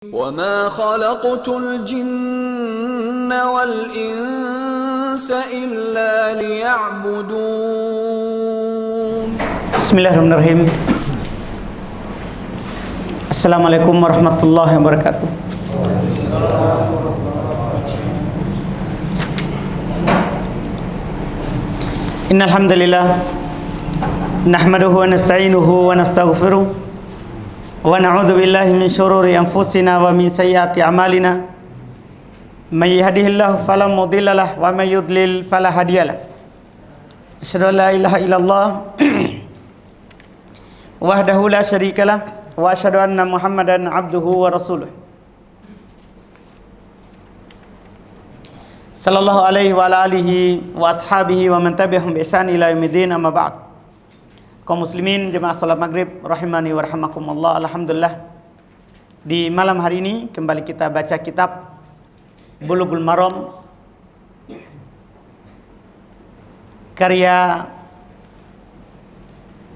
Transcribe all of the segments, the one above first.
وَمَا خَلَقْتُ الْجِنَّ وَالْإِنسَ إِلَّا لِيَعْبُدُونِ. Bismillahirrahmanirrahim. Assalamualaikum warahmatullahi wabarakatuh. Innal hamdalillah nahmaduhu wa nasta'inuhu wa nastaghfiruh wa na'udzu billahi min syururi anfusina wa min sayyiati a'malina. May yahdihillahu fala mudilla lahu wa may yudlil fala hadiyalah. Asyhadu an la ilaha illallah wahdahu la syarikalah wa asyhadu anna Muhammadan abduhu wa rasuluh. Sallallahu alaihi wa ala alihi wa ashabihi wa man tabi'ahum bi ihsan ila yaumiddin, amma ba'd. Kaum muslimin jemaah salat maghrib rahimani wa rahimakumullah. Alhamdulillah, di malam hari ini kembali kita baca kitab Bulughul Maram karya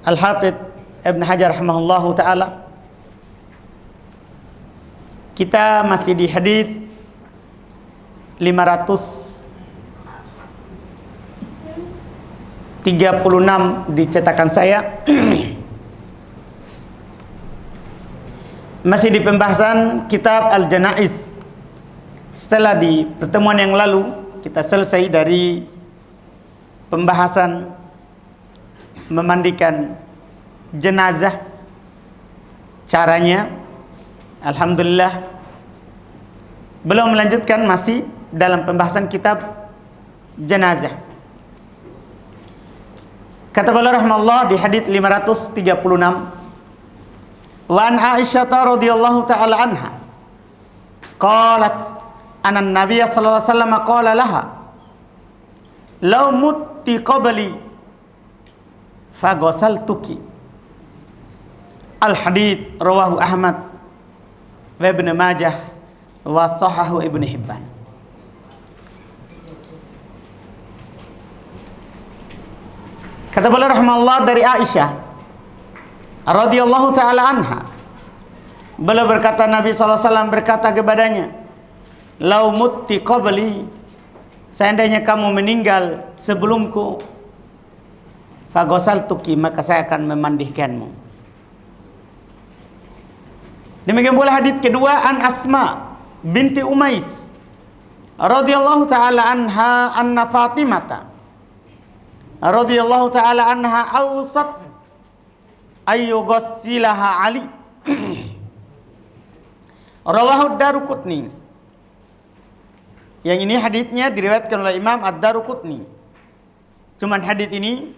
Al-Hafidz Ibn Hajar rahimahullahu ta'ala. Kita masih di hadits 536 di cetakan saya. Masih di pembahasan kitab Al-Janaiz. Setelah di pertemuan yang lalu kita selesai dari pembahasan memandikan jenazah, caranya. Alhamdulillah, belum melanjutkan, masih dalam pembahasan kitab jenazah. Kata beliau rahimahullah di hadits 536, wa an Aisyah radhiyallahu ta'ala anha qalat anna an-nabiy sallallahu alaihi wasallam qala laha law mutti qabli faghasaltuki. Al-hadits rawahu Ahmad wa Ibnu Majah wa sahahu Ibnu Hibban. Kata beliau rahimahullah dari Aisyah radhiyallahu taala anha, beliau berkata, Nabi sallallahu alaihi wasallam berkata kepadanya, "Lau mutti qabli, seandainya kamu meninggal sebelumku, faghasaltuki, maka saya akan memandikanmu." Demikian pula hadits kedua, an Asma binti Umais radhiyallahu taala anha anna Fatimah radhiyallahu taala anha awsat ayyughassilaha Ali. Rawahu Ad-Daruqutni. Yang ini haditsnya diriwayatkan oleh Imam Ad-Daruqutni. Cuman hadits ini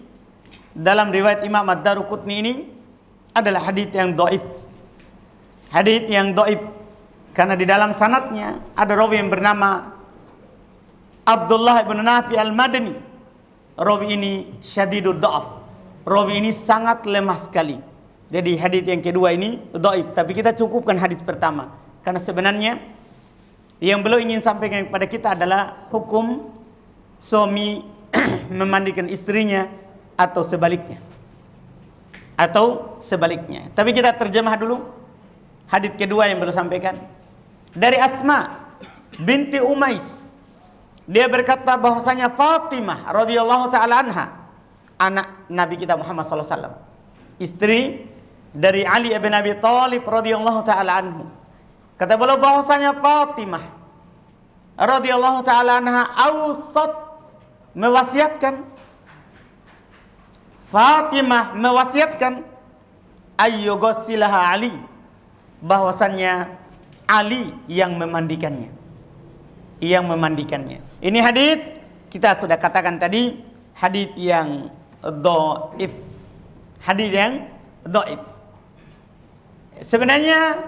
dalam riwayat Imam Ad-Daruqutni ini adalah hadits yang dhaif. Hadits yang dhaif karena di dalam sanadnya ada rawi yang bernama Abdullah bin Nafi Al-Madani. Rawi ini syadidud dha'af. Rawi ini sangat lemah sekali. Jadi hadis yang kedua ini dhaif, tapi kita cukupkan hadis pertama karena sebenarnya yang beliau ingin sampaikan kepada kita adalah hukum suami memandikan istrinya atau sebaliknya. Tapi kita terjemah dulu hadis kedua yang beliau sampaikan. Dari Asma binti Umais, dia berkata bahwasanya Fatimah radhiyallahu taala anha, anak Nabi kita Muhammad sallallahu alaihi wasallam, istri dari Ali bin Abi Thalib radhiyallahu taala anhu. Kata beliau bahwasanya Fatimah radhiyallahu taala anha awsat, mewasiatkan, Fatimah mewasiatkan ayyughassilaha Ali, bahwasannya Ali yang memandikannya. Ini hadis kita sudah katakan tadi, hadis yang dhaif. Sebenarnya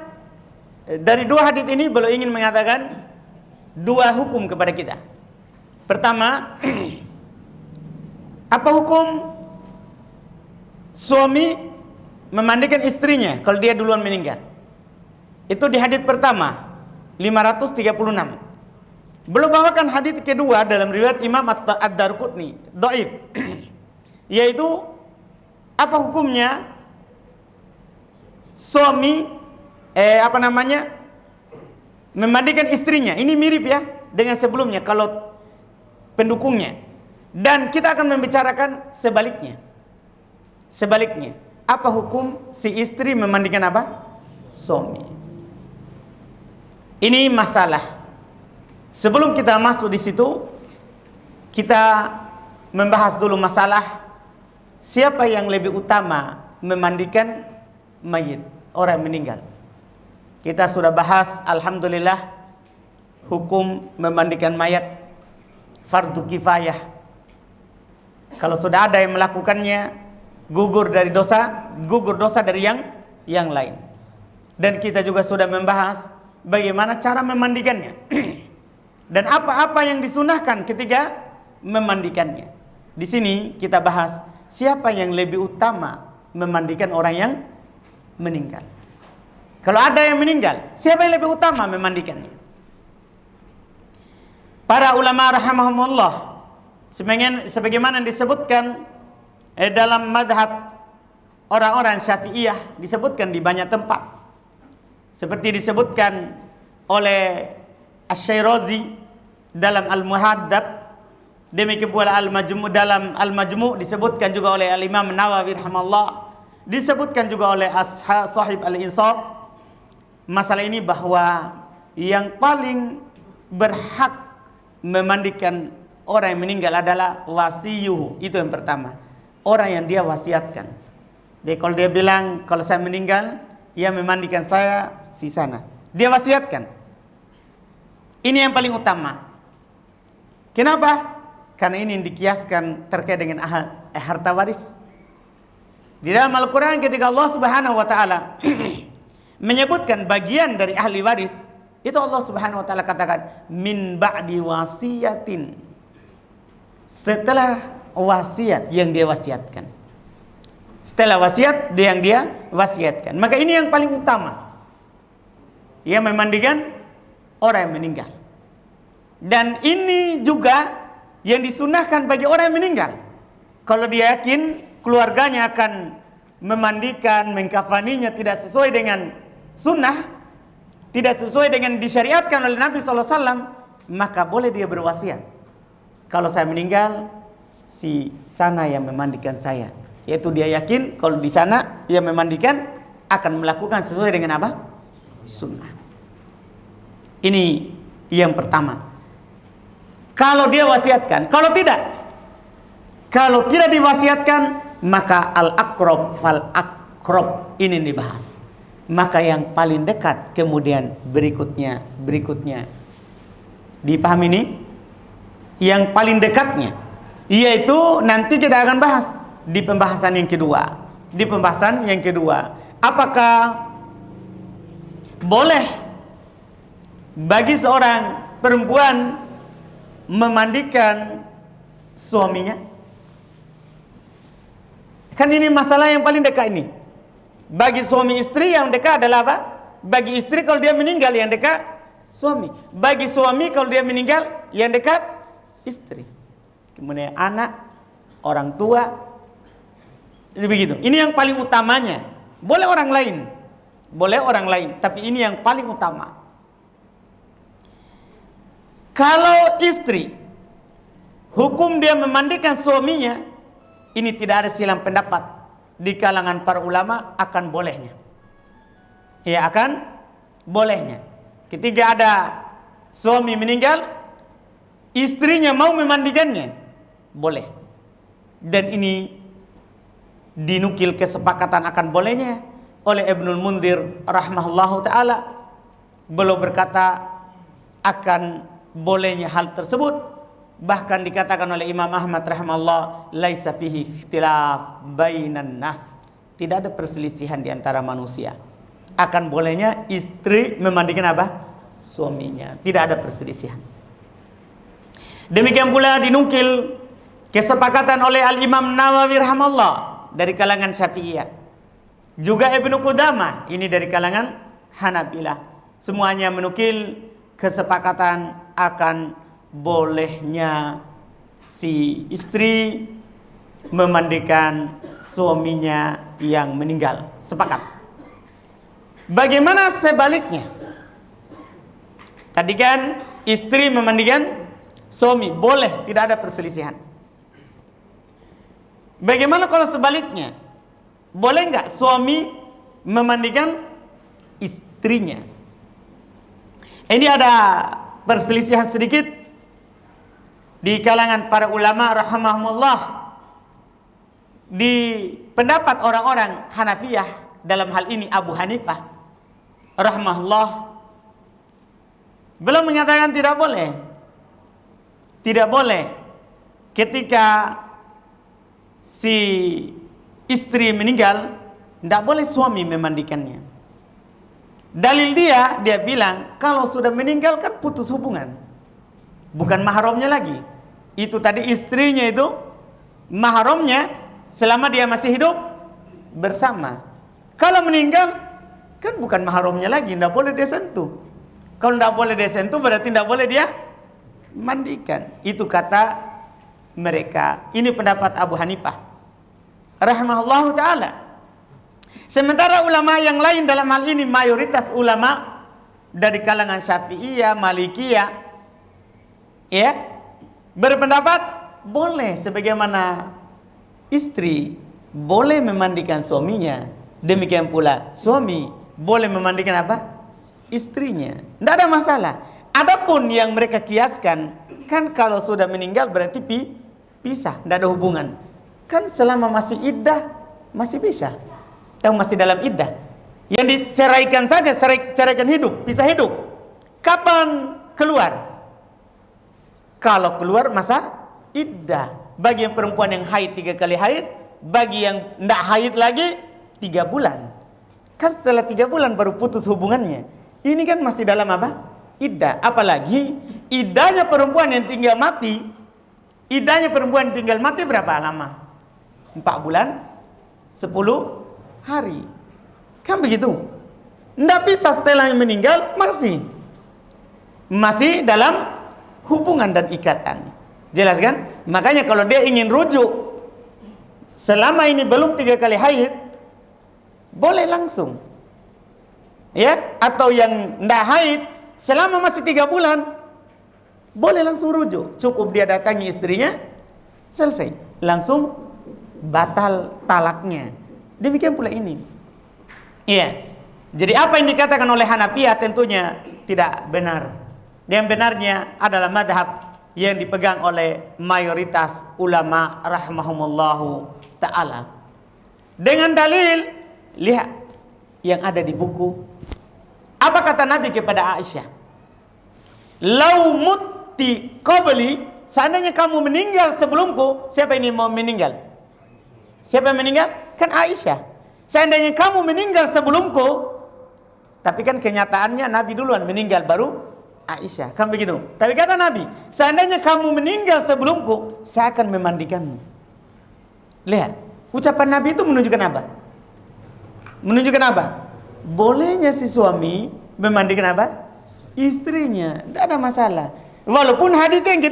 dari dua hadis ini beliau ingin mengatakan dua hukum kepada kita. Pertama, apa hukum suami memandikan istrinya kalau dia duluan meninggal? Itu di hadis pertama 536. Belum bawakan hadis kedua dalam riwayat Imam Ad-Daruqutni, dhaif. Yaitu apa hukumnya suami memandikan istrinya. Ini mirip ya dengan sebelumnya kalau pendukungnya. Dan kita akan membicarakan sebaliknya. Sebaliknya, apa hukum si istri memandikan apa? Suami. Ini masalah. Sebelum kita masuk di situ, kita membahas dulu masalah siapa yang lebih utama memandikan mayit, orang meninggal. Kita sudah bahas, alhamdulillah, hukum memandikan mayat fardu kifayah. Kalau sudah ada yang melakukannya, gugur dosa dari yang lain. Dan kita juga sudah membahas bagaimana cara memandikannya dan apa-apa yang disunahkan ketika memandikannya. Di sini kita bahas siapa yang lebih utama memandikan orang yang meninggal. Kalau ada yang meninggal, siapa yang lebih utama memandikannya? Para ulama rahimahumullah, sebagaimana disebutkan dalam madhab orang-orang Syafi'iyah, disebutkan di banyak tempat, seperti disebutkan oleh Asy-Syirazi dalam Al-Muhaddab, demikian pula Al-Majmu' dalam Al-Majmu' disebutkan juga oleh Al-Imam Nawawi rahimahullah, disebutkan juga oleh Sahib Al-Insaf. Masalah ini bahwa yang paling berhak memandikan orang yang meninggal adalah wasiyuhu. Itu yang pertama, orang yang dia wasiatkan. Jadi kalau dia bilang kalau saya meninggal, ya memandikan saya si sana, dia wasiatkan. Ini yang paling utama. Kenapa? Karena ini yang dikiaskan terkait dengan harta waris. Di dalam Al-Quran ketika Allah Subhanahu wa ta'ala menyebutkan bagian dari ahli waris, itu Allah Subhanahu wa ta'ala katakan min ba'di wasiyatin, setelah wasiat yang dia wasiatkan. Setelah wasiat yang dia wasiatkan. Maka ini yang paling utama, ia memandikan orang yang meninggal. Dan ini juga yang disunahkan bagi orang yang meninggal. Kalau dia yakin keluarganya akan memandikan, mengkafaninya tidak sesuai dengan sunnah, tidak sesuai dengan disyariatkan oleh Nabi SAW, maka boleh dia berwasiat, kalau saya meninggal, si sana yang memandikan saya. Yaitu dia yakin kalau di sana dia memandikan akan melakukan sesuai dengan apa? Sunnah. Ini yang pertama. Kalau dia wasiatkan, kalau tidak diwasiatkan, maka al-aqrab fal aqrab ini dibahas. Maka yang paling dekat kemudian berikutnya. Dipahami ini? Yang paling dekatnya, yaitu nanti kita akan bahas di pembahasan yang kedua. Apakah boleh bagi seorang perempuan memandikan suaminya? Kan ini masalah yang paling dekat ini. Bagi suami istri yang dekat adalah apa? Bagi istri kalau dia meninggal yang dekat suami. Bagi suami kalau dia meninggal yang dekat istri. Kemudian anak, orang tua, begitu. Ini yang paling utamanya. Boleh orang lain, tapi ini yang paling utama. Kalau istri, hukum dia memandikan suaminya, ini tidak ada silang pendapat di kalangan para ulama akan bolehnya. Ya, akan bolehnya. Ketika ada suami meninggal, istrinya mau memandikannya, boleh. Dan ini dinukil kesepakatan akan bolehnya oleh Ibnul Munzir rahimahullahu taala. Beliau berkata akan bolehnya hal tersebut. Bahkan dikatakan oleh Imam Ahmad rahimahullah, laisa fihi ikhtilaf bainan nas. Tidak ada perselisihan di antara manusia. Akan bolehnya istri memandikan apa? Suaminya. Tidak ada perselisihan. Demikian pula dinukil kesepakatan oleh Al-Imam Nawawi rahimahullah dari kalangan Syafi'iyah. Juga Ibnu Qudamah, ini dari kalangan Hanabilah. Semuanya menukil kesepakatan akan bolehnya si istri memandikan suaminya yang meninggal. Sepakat. Bagaimana sebaliknya? Tadi kan istri memandikan suami, boleh, tidak ada perselisihan. Bagaimana kalau sebaliknya? Boleh nggak suami memandikan istrinya? Ini ada perselisihan sedikit di kalangan para ulama rahimahumullah. Di pendapat orang-orang Hanafiyah dalam hal ini Abu Hanifah rahimahullah, belum menyatakan tidak boleh. Tidak boleh ketika si istri meninggal, tidak boleh suami memandikannya. Dalil dia bilang kalau sudah meninggal kan putus hubungan, bukan mahramnya lagi. Itu tadi istrinya itu mahramnya selama dia masih hidup bersama. Kalau meninggal kan bukan mahramnya lagi, tidak boleh dia sentuh. Kalau tidak boleh dia sentuh berarti tidak boleh dia mandikan. Itu kata mereka. Ini pendapat Abu Hanifah rahimahullahu ta'ala. Sementara ulama yang lain dalam hal ini, mayoritas ulama dari kalangan Syafi'iyah, Malikiyah, ya, berpendapat boleh, sebagaimana istri boleh memandikan suaminya, demikian pula suami boleh memandikan apa? Istrinya. Tidak ada masalah. Adapun yang mereka kiaskan, kan kalau sudah meninggal berarti pisah, tidak ada hubungan. Kan selama masih iddah masih bisa, yang masih dalam iddah. Yang diceraikan saja, ceraikan hidup, pisah hidup. Kapan keluar? Kalau keluar masa iddah. Bagi yang perempuan yang haid 3 kali haid, bagi yang tidak haid lagi 3 bulan. Kan setelah 3 bulan baru putus hubungannya. Ini kan masih dalam apa? Iddah. Apalagi iddahnya perempuan yang tinggal mati. Iddahnya perempuan yang tinggal mati berapa lama? 4 bulan 10 hari. Kan begitu. Tidak bisa setelah meninggal masih dalam hubungan dan ikatan. Jelas kan? Makanya kalau dia ingin rujuk selama ini belum 3 kali haid, boleh langsung. Ya, atau yang tidak haid selama masih 3 bulan, boleh langsung rujuk. Cukup dia datangi istrinya, selesai. Langsung batal talaknya. Demikian pula ini. Iya. Jadi apa yang dikatakan oleh Hanafiyah tentunya tidak benar. Yang benarnya adalah madhab yang dipegang oleh mayoritas ulama rahimahumullahu ta'ala. Dengan dalil, lihat yang ada di buku. Apa kata Nabi kepada Aisyah? Lau mutti qabli, seandainya kamu meninggal sebelumku, siapa ini mau meninggal? Siapa yang meninggal? Kan Aisyah. Seandainya kamu meninggal sebelumku, tapi kan kenyataannya Nabi duluan meninggal baru Aisyah. Kan begitu. Tapi kata Nabi, seandainya kamu meninggal sebelumku, saya akan memandikanmu. Lihat, ucapan Nabi itu menunjukkan apa? Menunjukkan apa? Bolehnya si suami memandikan apa? Istrinya. Tidak ada masalah. Walaupun hadis yang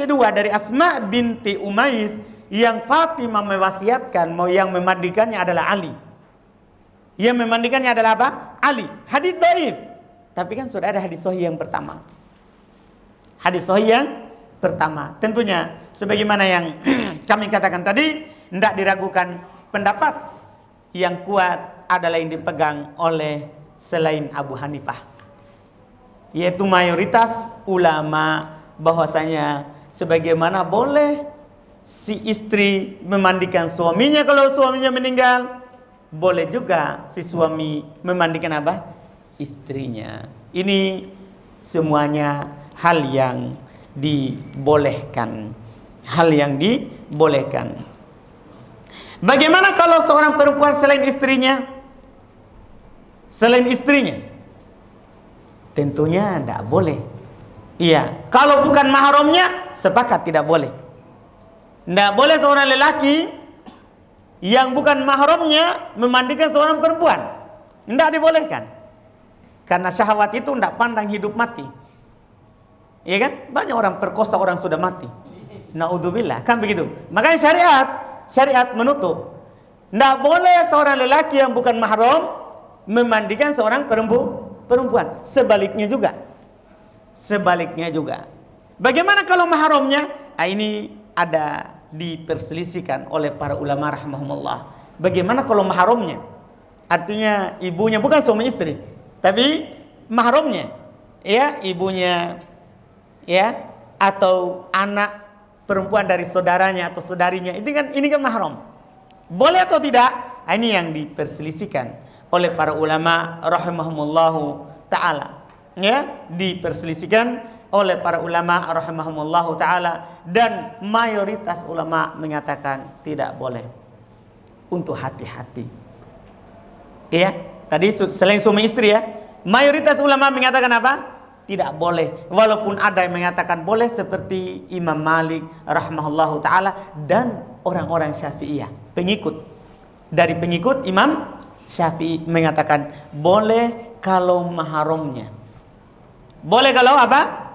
kedua dari Asma binti Umais, yang Fatimah mewasiatkan yang memandikannya adalah Ali. Yang memandikannya adalah apa? Ali. Hadis dhaif. Tapi kan sudah ada hadis sahih yang pertama. Hadis sahih yang pertama. Tentunya sebagaimana yang kami katakan tadi, tidak diragukan pendapat yang kuat adalah yang dipegang oleh selain Abu Hanifah, yaitu mayoritas ulama bahwasanya sebagaimana boleh si istri memandikan suaminya kalau suaminya meninggal, boleh juga si suami memandikan apa? Istrinya. Ini semuanya hal yang dibolehkan. Hal yang dibolehkan. Bagaimana kalau seorang perempuan selain istrinya? Selain istrinya? Tentunya tidak boleh. Iya, kalau bukan mahramnya, sepakat tidak boleh. Tidak boleh seorang lelaki yang bukan mahramnya memandikan seorang perempuan. Tidak dibolehkan. Karena syahwat itu tidak pandang hidup mati. Iya kan? Banyak orang perkosa orang sudah mati. Naudzubillah, kan begitu. Makanya syariat menutup. Tidak boleh seorang lelaki yang bukan mahram memandikan seorang perempuan. Sebaliknya juga. sebaliknya juga. Bagaimana kalau mahramnya? Ini ada diperselisihkan oleh para ulama rahimahumullah. Bagaimana kalau mahramnya? Artinya ibunya, bukan suami istri, tapi mahramnya, ya, ibunya, ya, atau anak perempuan dari saudaranya atau saudarinya. Ini kan mahram. Boleh atau tidak? Ini yang diperselisihkan oleh para ulama rahimahumullahu taala. Ya, diperselisihkan oleh para ulama rahimahumullahu taala, dan mayoritas ulama mengatakan tidak boleh, untuk hati-hati. Ya, tadi selain suami istri, ya, mayoritas ulama mengatakan apa? Tidak boleh. Walaupun ada yang mengatakan boleh, seperti Imam Malik rahimahullahu taala dan orang-orang Syafi'iyah, pengikut Imam Syafi'i mengatakan boleh kalau mahramnya. Boleh kalau apa?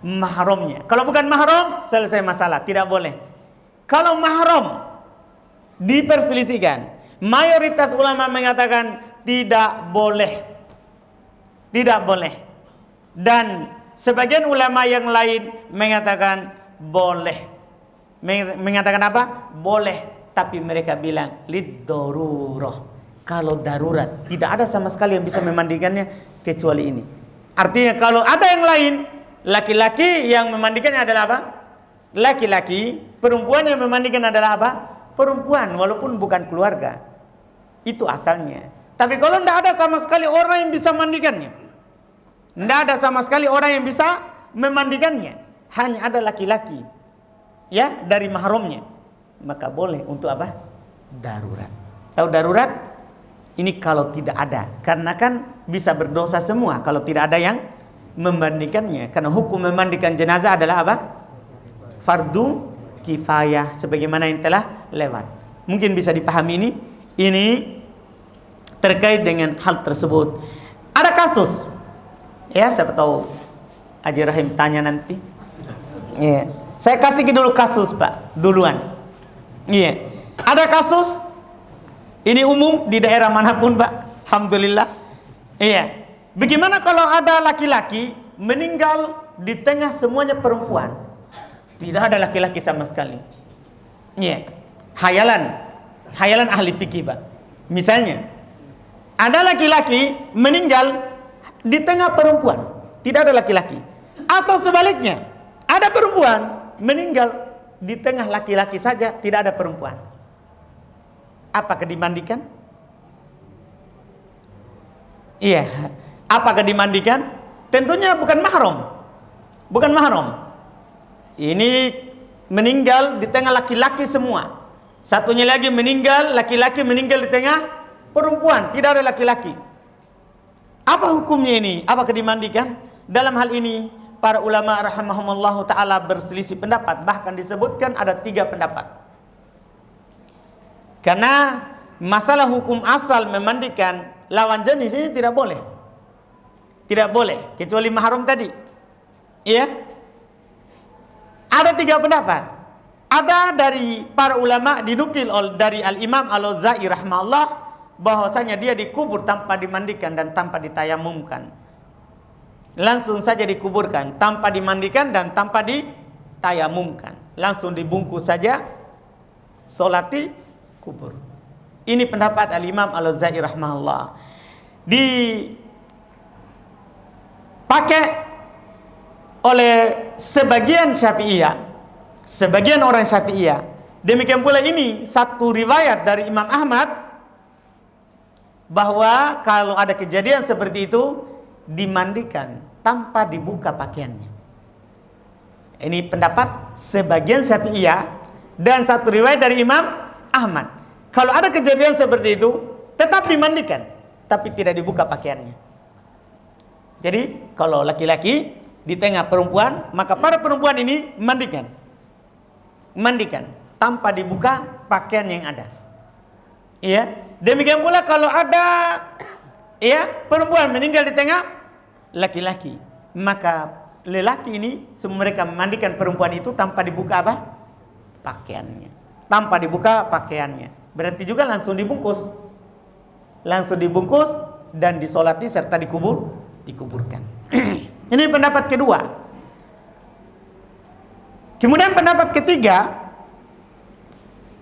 Mahramnya. Kalau bukan mahram, selesai masalah, tidak boleh. Kalau mahram, diperselisihkan. Mayoritas ulama mengatakan tidak boleh. Tidak boleh. Dan sebagian ulama yang lain mengatakan boleh. Mengatakan apa? Boleh. Tapi mereka bilang lid-darurah. Kalau darurat, tidak ada sama sekali yang bisa memandikannya kecuali ini. Artinya kalau ada yang lain, laki-laki yang memandikannya adalah apa? Laki-laki. Perempuan yang memandikan adalah apa? Perempuan, walaupun bukan keluarga. Itu asalnya. Tapi kalau tidak ada sama sekali orang yang bisa memandikannya, tidak ada sama sekali orang yang bisa memandikannya, hanya ada laki-laki, ya, dari mahramnya, maka boleh untuk apa? Darurat. Tahu darurat? Ini kalau tidak ada, karena kan bisa berdosa semua kalau tidak ada yang memandikannya. Karena hukum memandikan jenazah adalah apa? Fardu kifayah, sebagaimana yang telah lewat. Mungkin bisa dipahami ini terkait dengan hal tersebut. Ada kasus, ya, siapa tahu Haji Rahim tanya nanti. Iya, saya kasih dulu kasus, Pak, duluan. Iya, ada kasus. Ini umum di daerah manapun, Pak. Alhamdulillah. Iya. Bagaimana kalau ada laki-laki meninggal di tengah semuanya perempuan? Tidak ada laki-laki sama sekali. Iya. Hayalan ahli fikih, Pak. Misalnya, ada laki-laki meninggal di tengah perempuan, tidak ada laki-laki. Atau sebaliknya, ada perempuan meninggal di tengah laki-laki saja, tidak ada perempuan. Apakah dimandikan? Iya. Apakah dimandikan? Tentunya bukan mahram. Bukan mahram. Ini meninggal di tengah laki-laki semua. Satunya lagi meninggal, laki-laki meninggal di tengah perempuan, tidak ada laki-laki. Apa hukumnya ini? Apakah dimandikan? Dalam hal ini para ulama rahimahumullah ta'ala berselisih pendapat. Bahkan disebutkan ada 3 pendapat. Karena masalah hukum asal memandikan lawan jenis ini tidak boleh. Tidak boleh, kecuali mahram tadi. Iya. Ada 3 pendapat. Ada dari para ulama, dinukil dari Al-Imam Al-Auza'i rahimahullah, bahwasanya dia dikubur tanpa dimandikan dan tanpa ditayamumkan. Langsung saja dikuburkan tanpa dimandikan dan tanpa ditayamumkan. Langsung dibungkus saja, solati, kubur. Ini pendapat Al-Imam Al-Auza'i rahimahullah. Dipakai oleh sebagian Syafi'iyah, sebagian orang Syafi'iyah. Demikian pula ini satu riwayat dari Imam Ahmad, bahwa kalau ada kejadian seperti itu dimandikan tanpa dibuka pakaiannya. Ini pendapat sebagian Syafi'iyah dan satu riwayat dari Imam Ahmad. Kalau ada kejadian seperti itu tetap dimandikan tapi tidak dibuka pakaiannya. Jadi kalau laki-laki di tengah perempuan, maka para perempuan ini mandikan tanpa dibuka pakaian yang ada. Iya. Demikian pula kalau ada, ya, perempuan meninggal di tengah laki-laki, maka lelaki ini semua mereka memandikan perempuan itu tanpa dibuka apa? Pakaiannya. Tanpa dibuka pakaiannya. Berarti juga langsung dibungkus. Langsung dibungkus dan disolati serta dikuburkan. Ini pendapat kedua. Kemudian pendapat ketiga,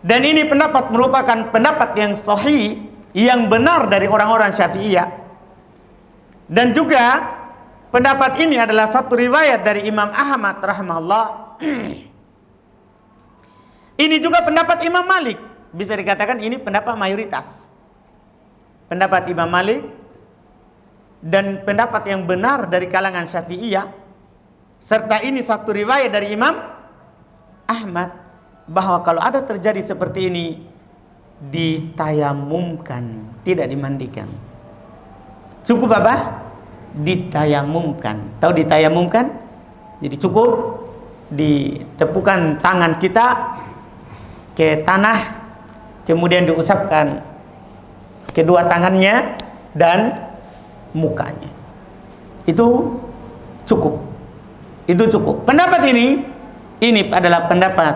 dan ini pendapat merupakan pendapat yang sahih, yang benar dari orang-orang Syafi'iyah. Dan juga pendapat ini adalah satu riwayat dari Imam Ahmad rahimahullah. Ini juga pendapat Imam Malik. Bisa dikatakan ini pendapat mayoritas. Pendapat Imam Malik dan pendapat yang benar dari kalangan Syafi'iyah, serta ini satu riwayat dari Imam Ahmad, bahwa kalau ada terjadi seperti ini ditayamumkan, tidak dimandikan. Cukup apa? Ditayamumkan. Tahu ditayamumkan? Jadi cukup ditepukan tangan kita ke tanah, kemudian diusapkan kedua tangannya dan mukanya. Itu cukup. Itu cukup. Pendapat ini adalah pendapat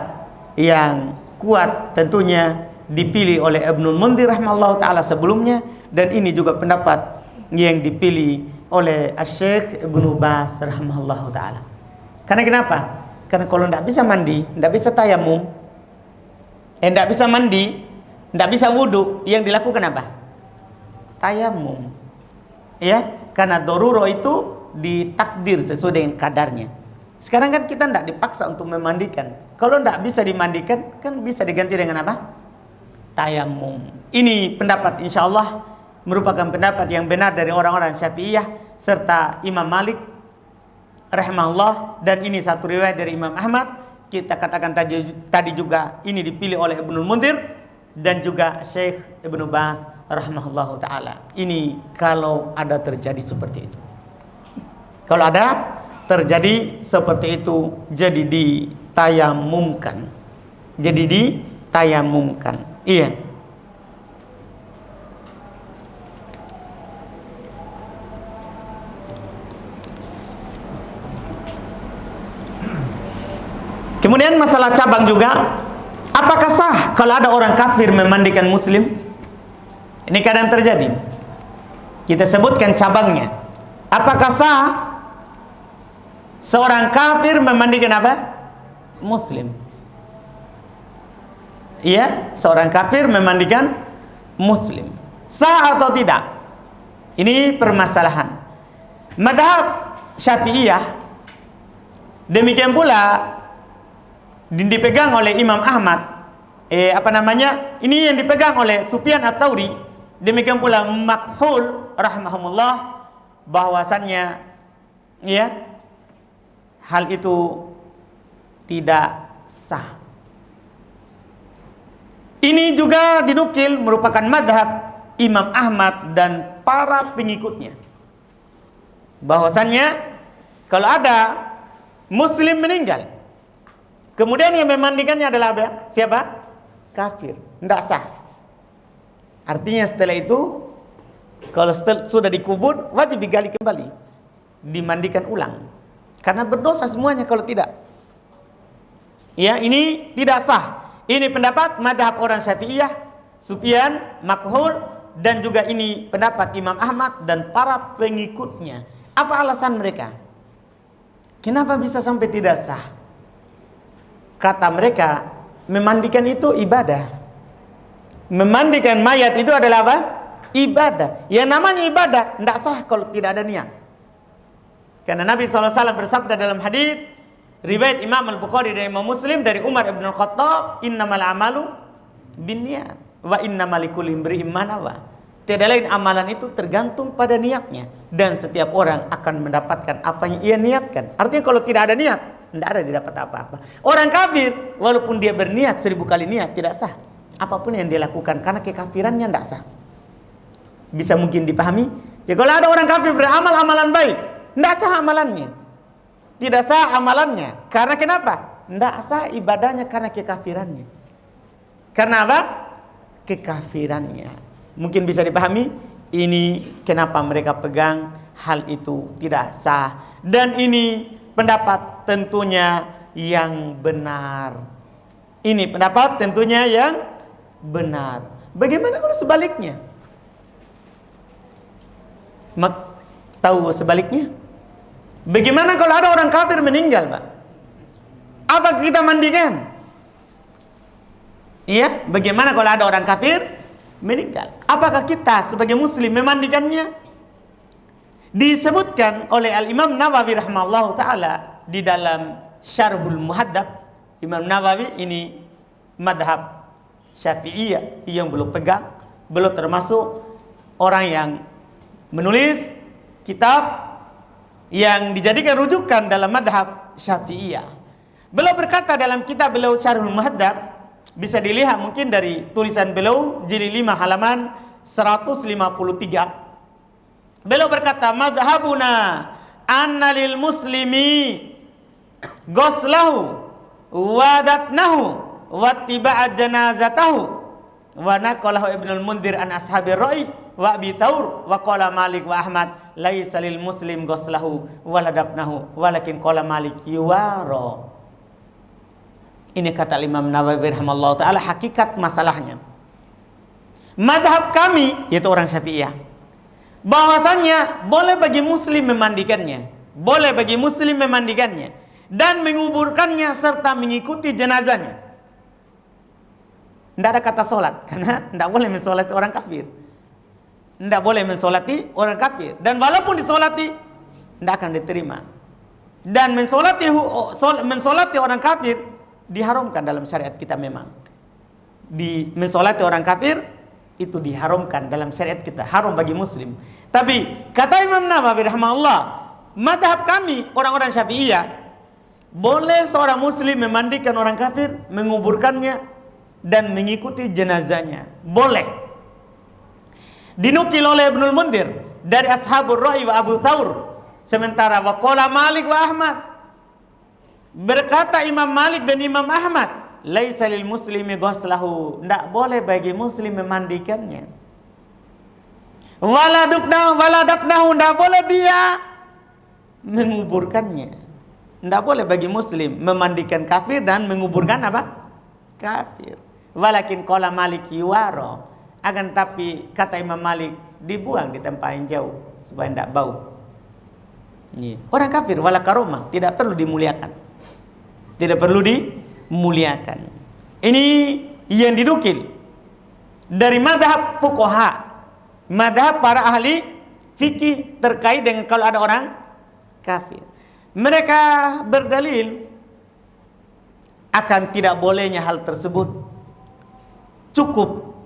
yang kuat, tentunya dipilih oleh Ibnul Mundhir rahimahullah taala sebelumnya, dan ini juga pendapat yang dipilih oleh Syekh Ibnu Baz rahimahullah taala. Karena kenapa? Karena kalau tidak bisa mandi, tidak bisa tayamum, tidak bisa mandi, tidak bisa wudhu, yang dilakukan apa? Tayamum. Ya, karena darurah itu ditakdir sesuai dengan kadarnya. Sekarang kan kita tidak dipaksa untuk memandikan. Kalau tidak bisa dimandikan, kan bisa diganti dengan apa? Tayamum. Ini pendapat insyaallah merupakan pendapat yang benar dari orang-orang Syafi'iyah serta Imam Malik rahimahullah, dan ini satu riwayat dari Imam Ahmad. Kita katakan tadi juga ini dipilih oleh Ibnul Mundhir dan juga Syekh Ibnu Baz rahimahullah taala. Ini kalau ada terjadi seperti itu. Kalau ada terjadi seperti itu, jadi ditayamumkan. Jadi ditayamumkan. Iya. Kemudian masalah cabang juga, apakah sah kalau ada orang kafir memandikan muslim? Ini kadang terjadi. Kita sebutkan cabangnya. Apakah sah seorang kafir memandikan apa? Muslim. Iya, seorang kafir memandikan muslim. Sah atau tidak? Ini permasalahan. Mazhab Syafi'iyah, demikian pula dipegang oleh Imam Ahmad. Ini yang dipegang oleh Sufyan Ats-Tsauri, demikian pula Makhul rahimahumullah, bahwasannya ya hal itu tidak sah. Ini juga dinukil merupakan madhab Imam Ahmad dan para pengikutnya, bahwasannya kalau ada muslim meninggal, kemudian yang memandikannya adalah apa? Siapa? Kafir. Tidak sah. Artinya setelah itu, kalau sudah dikubur, wajib digali kembali, dimandikan ulang, karena berdosa semuanya kalau tidak. Ya, ini tidak sah. Ini pendapat madhab orang Syafi'iyah, Sufyan, Makhul, dan juga ini pendapat Imam Ahmad dan para pengikutnya. Apa alasan mereka? Kenapa bisa sampai tidak sah? Kata mereka, memandikan itu ibadah. Memandikan mayat itu adalah apa? Ibadah. Yang namanya ibadah tidak sah kalau tidak ada niat. Karena Nabi SAW bersabda dalam hadits riwayat Imam Al-Bukhari dan Imam Muslim dari Umar ibn Khattab, innamal amalu binniyat wa innamal likulli imri'in ma nawa. Tiada lain amalan itu tergantung pada niatnya, dan setiap orang akan mendapatkan apa yang ia niatkan. Artinya kalau tidak ada niat, tidak ada didapat apa-apa. Orang kafir walaupun dia berniat 1000 kali niat, tidak sah apapun yang dia lakukan, karena kekafirannya tidak sah. Bisa mungkin dipahami? Jadi kalau ada orang kafir beramal amalan baik, tidak sah amalannya. Tidak sah amalannya. Karena kenapa? Tidak sah ibadahnya karena kekafirannya. Karena apa? Kekafirannya. Mungkin bisa dipahami. Ini kenapa mereka pegang hal itu tidak sah. Dan ini pendapat tentunya yang benar. Ini pendapat tentunya yang benar. Bagaimana kalau sebaliknya? Tahu sebaliknya? Bagaimana kalau ada orang kafir meninggal, Pak? Apa kita mandikan? Iya, bagaimana kalau ada orang kafir meninggal? Apakah kita sebagai muslim memandikannya? Disebutkan oleh Al-Imam Nawawi rahimahullah ta'ala di dalam Syarhul Muhaddab. Imam Nawawi ini madhab Syafi'iyah yang belum pegang, belum termasuk orang yang menulis kitab yang dijadikan rujukan dalam madhab Syafi'iyah. Beliau berkata dalam kitab beliau Syarhul Muhaddab, bisa dilihat mungkin dari tulisan beliau jilid 5 halaman 153. Beliau berkata, madhabuna anna lil muslimi ghuslahu wa dafnahu wa tiba'at janazatahu wa naqalahu Ibnul Mundhir an ashabir ra'i wa Abi Thawr wa qala Malik wa Ahmad laisa lil muslim ghuslahu wa la dafnahu walakin qala Malik yuwara. Ini kata Imam Nawawi rahimahullah ta'ala hakikat masalahnya. Madhab kami, yaitu orang Syafi'iyah, bahwasannya boleh bagi muslim memandikannya, boleh bagi muslim memandikannya dan menguburkannya serta mengikuti jenazahnya. Tidak ada kata solat, karena tidak boleh mensolati orang kafir. Tidak boleh mensolati orang kafir, dan walaupun disolati tidak akan diterima. Dan mensolati orang kafir diharamkan dalam syariat kita. Memang mensolati orang kafir itu diharamkan dalam syariat kita, haram bagi muslim. Tapi kata Imam Nawawi rahimahullah, mazhab kami orang-orang Syafi'iyah, boleh seorang muslim memandikan orang kafir, menguburkannya dan mengikuti jenazahnya, boleh. Dinukil oleh Ibnul Mundhir dari ashabur ra'i wa Abu Thawr. Sementara waqala Malik wa Ahmad, berkata Imam Malik dan Imam Ahmad, laisa lil muslimi ghuslahu, tidak boleh bagi muslim memandikannya. Wala dafnahu, tidak boleh dia menguburkannya. Tidak boleh bagi muslim memandikan kafir dan menguburkan apa? Kafir. Walakin qala Malik yuwara, akan tapi kata Imam Malik dibuang di tempat yang jauh supaya tidak bau. Orang kafir wala karomah, tidak perlu dimuliakan. Tidak perlu dimuliakan. Ini yang didukil dari madhab fuqaha, madhab para ahli fikih terkait dengan kalau ada orang kafir. Mereka berdalil akan tidak bolehnya hal tersebut, cukup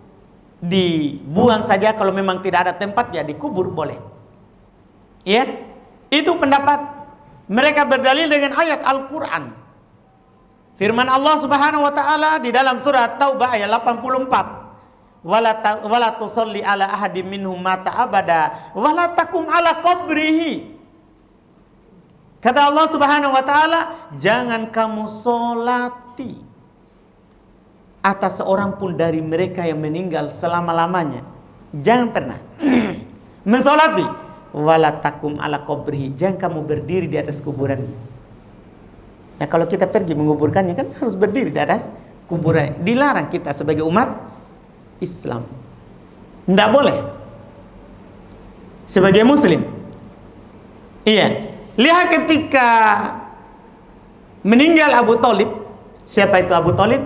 dibuang saja. Kalau memang tidak ada tempat ya dikubur boleh. Ya, itu pendapat mereka berdalil dengan ayat Al-Quran. Firman Allah Subhanahu wa taala di dalam surat Taubah ayat 84, wala tusalli ala ahadim minhum mata abada wala takum ala qabrihi. Kata Allah Subhanahu wa taala, jangan kamu solati atas seorang pun dari mereka yang meninggal selama-lamanya. Jangan pernah mensolati. Wala takum ala qabrihi, jangan kamu berdiri di atas kuburannya. Nah, kalau kita pergi menguburkannya kan harus berdiri di atas kuburan. Dilarang kita sebagai umat Islam. Tidak boleh. Sebagai muslim. Iya. Lihat ketika meninggal Abu Thalib. Siapa itu Abu Thalib?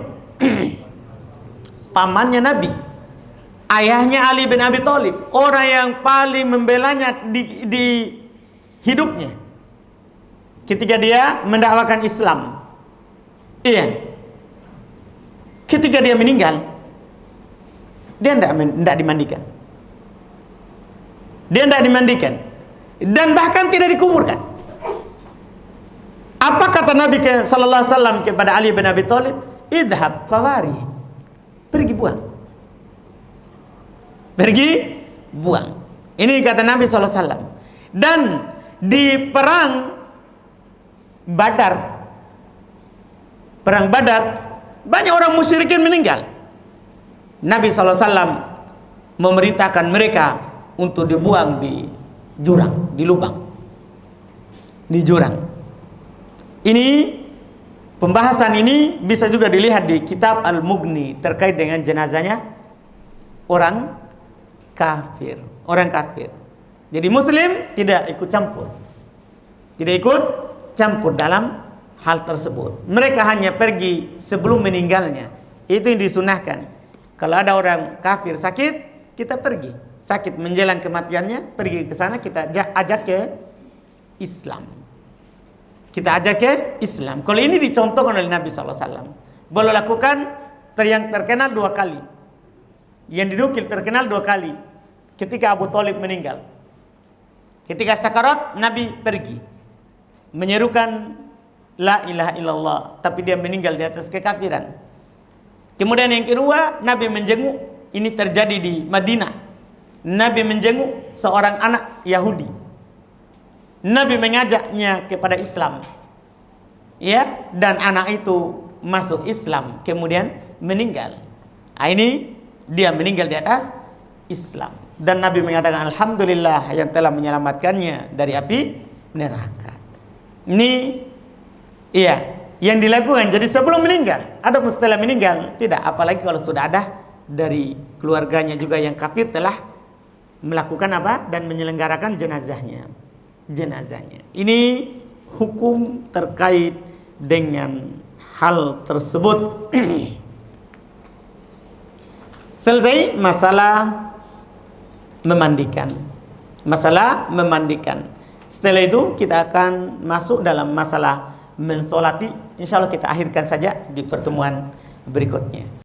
Pamannya Nabi. Ayahnya Ali bin Abi Thalib. Orang yang paling membelanya di hidupnya. Ketika dia mendakwakan Islam. Iya. Ketika dia meninggal, dia tidak dimandikan. Dia tidak dimandikan. Dan bahkan tidak dikuburkan. Apa kata Nabi sallallahu alaihi wasallam kepada Ali bin Abi Thalib? Idhab fawari. Pergi buang. Pergi buang. Ini kata Nabi sallallahu alaihi wasallam. Dan di perang Badar, banyak orang musyrikin meninggal. Nabi sallallahu alaihi wasallam memerintahkan mereka untuk dibuang di jurang, di lubang, di jurang. Ini pembahasan ini bisa juga dilihat di kitab Al-Mughni terkait dengan jenazahnya orang kafir. Jadi muslim tidak ikut campur. Tidak ikut campur dalam hal tersebut. Mereka hanya pergi sebelum meninggalnya. Itu yang disunahkan. Kalau ada orang kafir sakit, kita pergi. Sakit menjelang kematiannya, pergi ke sana, kita ajak ke Islam. Kita ajak ke Islam. Kalau ini dicontohkan oleh Nabi SAW. Boleh lakukan yang terkenal 2 kali. Yang dinukil terkenal 2 kali. Ketika Abu Thalib meninggal. Ketika sakarat, Nabi pergi. Menyerukan La ilaha illallah. Tapi dia meninggal di atas kekafiran. Kemudian yang kedua, Nabi menjenguk. Ini terjadi di Madinah. Nabi menjenguk seorang anak Yahudi. Nabi mengajaknya kepada Islam. Ya, dan anak itu masuk Islam, kemudian meninggal. Ini dia meninggal di atas Islam. Dan Nabi mengatakan alhamdulillah yang telah menyelamatkannya dari api neraka. Ini yang dilakukan. Jadi sebelum meninggal. Adapun setelah meninggal tidak. Apalagi kalau sudah ada dari keluarganya juga yang kafir telah melakukan apa? Dan menyelenggarakan jenazahnya. Ini hukum terkait dengan hal tersebut. Selesai masalah memandikan. Setelah itu kita akan masuk dalam masalah mensolati. Insya Allah kita akhirkan saja di pertemuan berikutnya.